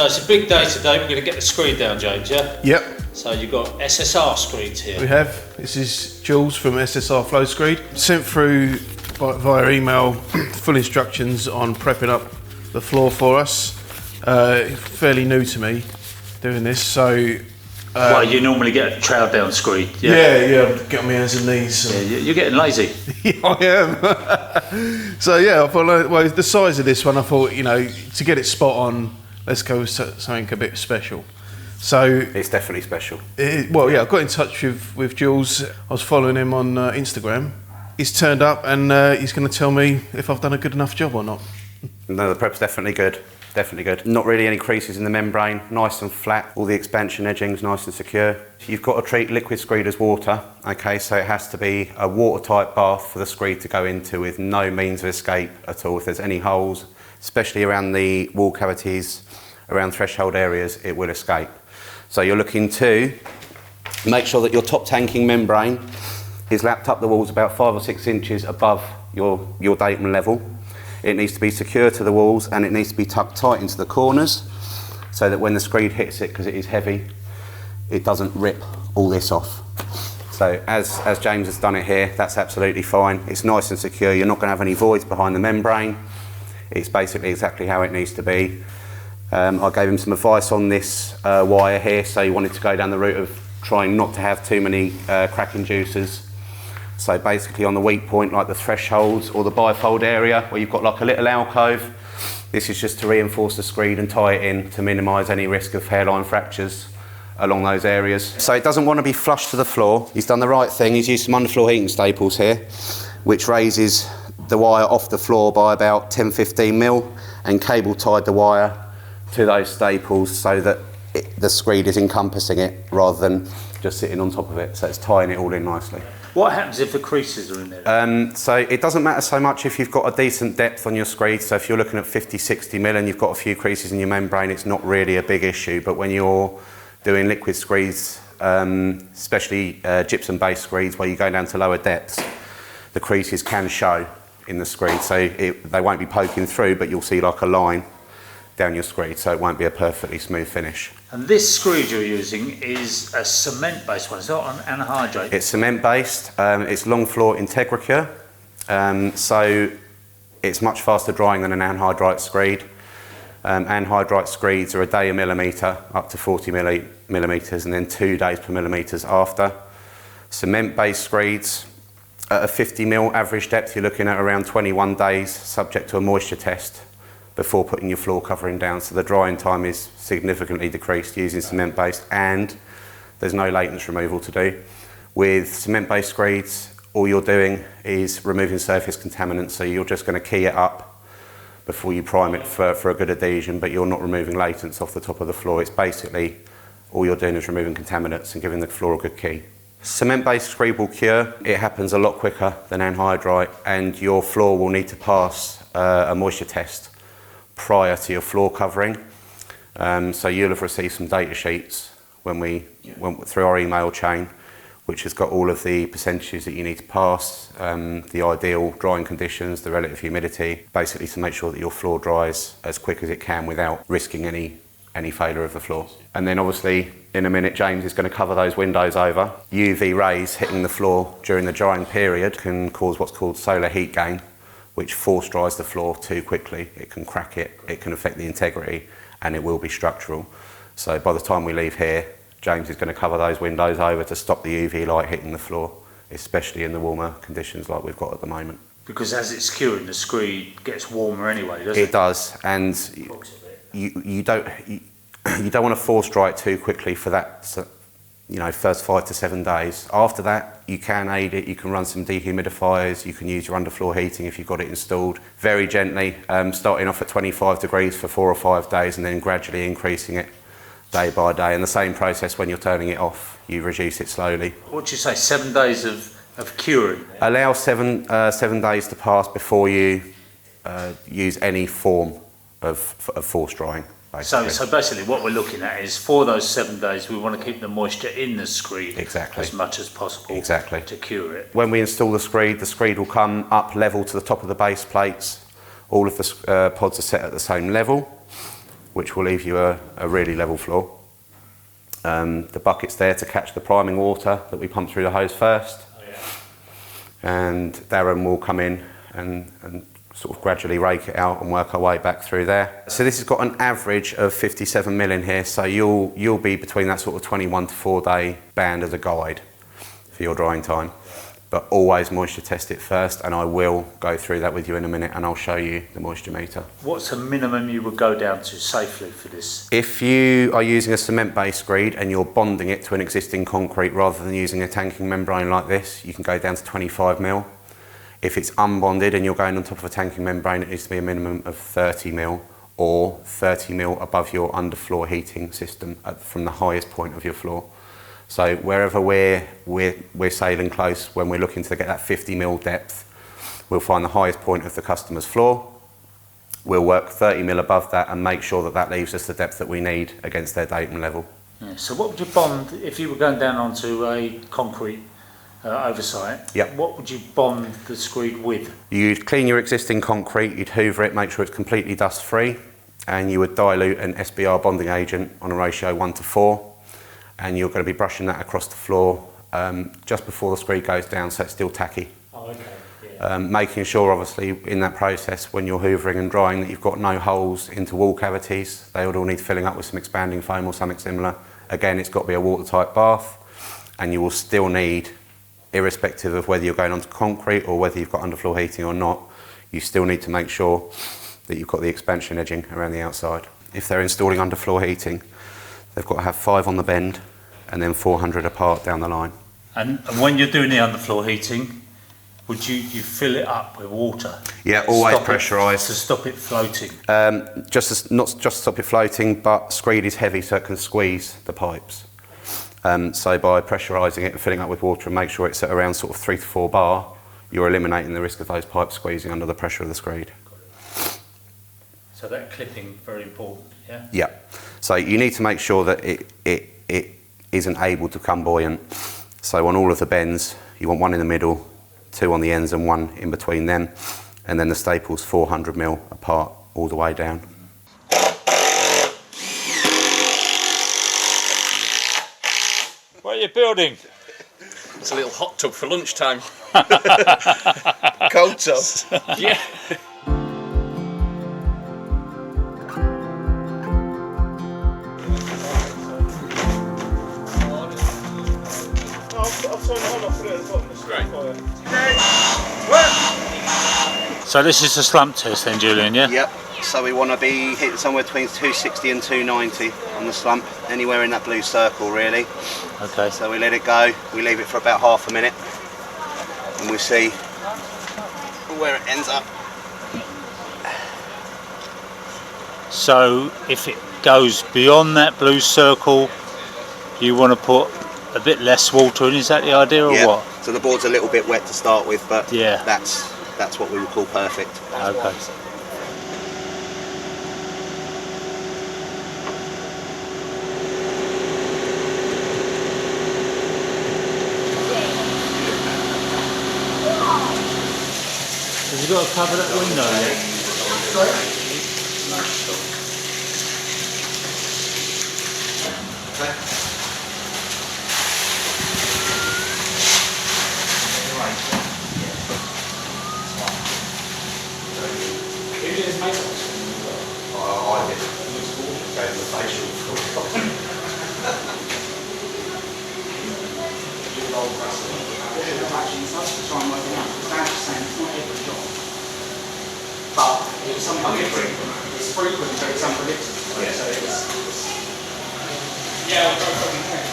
So it's a big day today. We're going to get the screed down, James, yeah? Yep. So you've got SSR screeds here. We have. This is Jules from SSR Flow Screed. Sent through via email full instructions on prepping up the floor for us. Fairly new to me doing this, so... well, you normally get a trowel down screed. Yeah, get on my hands and knees. Yeah, you're getting lazy. Yeah, I am. So yeah, I thought, well, the size of this one, I thought, you know, to get it spot on, let's go with something a bit special. So it's definitely special. Well, yeah, I got in touch with Jules. I was following him on Instagram. He's turned up and he's going to tell me if I've done a good enough job or not. No, the prep's definitely good. Definitely good. Not really any creases in the membrane, nice and flat. All the expansion edging's nice and secure. You've got to treat liquid screed as water, okay, so it has to be a watertight bath for the screed to go into with no means of escape at all. If there's any holes, especially around the wall cavities, around threshold areas, it will escape. So you're looking to make sure that your top tanking membrane is lapped up the walls about 5 or 6 inches above your datum level. It needs to be secure to the walls and it needs to be tucked tight into the corners so that when the screed hits it, because it is heavy, it doesn't rip all this off. So as James has done it here, that's absolutely fine. It's nice and secure. You're not going to have any voids behind the membrane. It's basically exactly how it needs to be. I gave him some advice on this wire here, so he wanted to go down the route of trying not to have too many crack inducers. So basically on the weak point, like the thresholds or the bifold area where you've got like a little alcove, this is just to reinforce the screed and tie it in to minimise any risk of hairline fractures along those areas. So it doesn't want to be flush to the floor. He's done the right thing. He's used some underfloor heating staples here, which raises the wire off the floor by about 10-15 mil and cable tied the wire to those staples so that the screed is encompassing it rather than just sitting on top of it. So it's tying it all in nicely. What happens if the creases are in there? So it doesn't matter so much if you've got a decent depth on your screed. So if you're looking at 50-60 mil and you've got a few creases in your membrane, it's not really a big issue. But when you're doing liquid screeds, especially gypsum-based screeds where you go down to lower depths, the creases can show in the screed. So they won't be poking through, but you'll see like a line down your screed, so it won't be a perfectly smooth finish. And this screed you're using is a cement-based one, it's not an anhydrite? It's cement-based, it's long floor Integracure, so it's much faster drying than an anhydrite screed. Anhydrite screeds are a day a millimetre, up to 40 millimetres, and then 2 days per millimetres after. Cement-based screeds, at a 50 mil average depth, you're looking at around 21 days, subject to a moisture test, before putting your floor covering down, so the drying time is significantly decreased using cement-based, and there's no latence removal to do. With cement-based screeds, all you're doing is removing surface contaminants, so you're just going to key it up before you prime it for a good adhesion, but you're not removing latence off the top of the floor. It's basically, all you're doing is removing contaminants and giving the floor a good key. Cement-based screed will cure. It happens a lot quicker than anhydrite, and your floor will need to pass a moisture test prior to your floor covering. So you'll have received some data sheets when we went through our email chain, which has got all of the percentages that you need to pass, the ideal drying conditions, the relative humidity, basically to make sure that your floor dries as quick as it can without risking any failure of the floor. And then obviously in a minute James is going to cover those windows over. UV rays hitting the floor during the drying period can cause what's called solar heat gain, which force dries the floor too quickly. It can crack it, it can affect the integrity, and it will be structural. So by the time we leave here, James is going to cover those windows over to stop the UV light hitting the floor, especially in the warmer conditions like we've got at the moment. Because as it's curing, the screed gets warmer anyway, doesn't it? It does, and you don't want to force dry it too quickly for that, first 5 to 7 days. After that, you can aid it, you can run some dehumidifiers, you can use your underfloor heating if you've got it installed, very gently, starting off at 25 degrees for 4 or 5 days and then gradually increasing it day by day. And the same process when you're turning it off, you reduce it slowly. What do you say, 7 days of curing? Allow 7 days to pass before you use any form of force drying. So basically what we're looking at is for those 7 days we want to keep the moisture in the screed as much as possible to cure it. When we install the screed will come up level to the top of the base plates. All of the pods are set at the same level. which will leave you a really level floor. The bucket's there to catch the priming water that we pump through the hose first. And Darren will come in and sort of gradually rake it out and work our way back through there. So this has got an average of 57 mil in here, so you'll be between that sort of 21 to 4 day band as a guide for your drying time. But always moisture test it first, and I will go through that with you in a minute, and I'll show you the moisture meter. What's the minimum you would go down to safely for this? If you are using a cement-based screed and you're bonding it to an existing concrete rather than using a tanking membrane like this, you can go down to 25 mil. If it's unbonded and you're going on top of a tanking membrane, it needs to be a minimum of 30 mil or 30 mil above your underfloor heating system from the highest point of your floor. So wherever we're sailing close, when we're looking to get that 50 mil depth, we'll find the highest point of the customer's floor. We'll work 30 mil above that and make sure that that leaves us the depth that we need against their datum level. Yeah, so what would you bond, if you were going down onto a concrete oversight, yep. What would you bond the screed with? You'd clean your existing concrete, you'd hoover it, make sure it's completely dust free, and you would dilute an SBR bonding agent on a ratio 1 to 4. And you're going to be brushing that across the floor just before the screed goes down, so it's still tacky. Oh, okay. Yeah. Making sure, obviously, in that process, when you're hoovering and drying, that you've got no holes into wall cavities. They would all need filling up with some expanding foam or something similar. Again, it's got to be a watertight bath, and you will still need, irrespective of whether you're going onto concrete or whether you've got underfloor heating or not, you still need to make sure that you've got the expansion edging around the outside. If they're installing underfloor heating, they've got to have 5 on the bend and then 400 apart down the line. And when you're doing the underfloor heating, would you fill it up with water? Yeah, always pressurised. To stop it floating? Not just to stop it floating, but screed is heavy so it can squeeze the pipes. So by pressurising it and filling up with water and make sure it's at around sort of 3 to 4 bar, you're eliminating the risk of those pipes squeezing under the pressure of the screed. So that clipping, very important, yeah? Yeah. So you need to make sure that it isn't able to come buoyant. So on all of the bends, you want 1 in the middle, 2 on the ends and 1 in between them. And then the staples 400 mil apart all the way down. What are you building? It's a little hot tub for lunchtime. Cold tub? Yeah. So this is a slump test then, Julian, yeah? Yep. So we want to be hitting somewhere between 260 and 290 on the slump, anywhere in that blue circle really. Okay. So we let it go, we leave it for about half a minute and we see where it ends up. So if it goes beyond that blue circle, you want to put a bit less water in, is that the idea or what? So the board's a little bit wet to start with, but yeah, that's what we would call perfect. Okay. Have you got to cover that window yet? Okay. I did. Gave the facial. But it's unpredictable. It's frequent, but it's unpredictable. Yeah. So it's yeah, we'll go from there.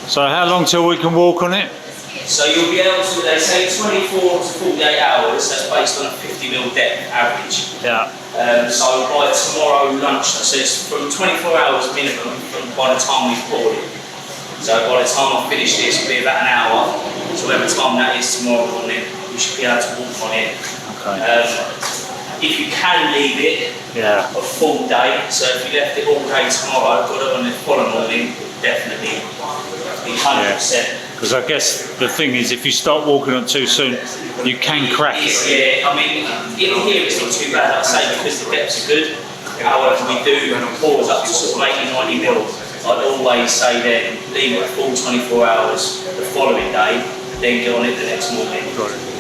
So how long till we can walk on it? So you'll be able to, they say 24 to 48 hours, that's based on a 50 mil depth average. Yeah. So by tomorrow lunch, so it's from 24 hours minimum by the time we've poured it. So by the time I finish this, it'll be about an hour. So whatever time that is tomorrow morning, we should be able to walk on it. Okay. If you can leave it Yeah. a full day, so if you left it all day tomorrow, got it on the following morning, definitely be 100%. Because I guess the thing is, if you start walking on too soon, you can crack it. Yeah, I mean, in here it's not too bad, like I say, because the depths are good. However, we do pause up to sort of 80, 90 mil. I'd always say then, leave it full 24 hours the following day, then get on it the next morning.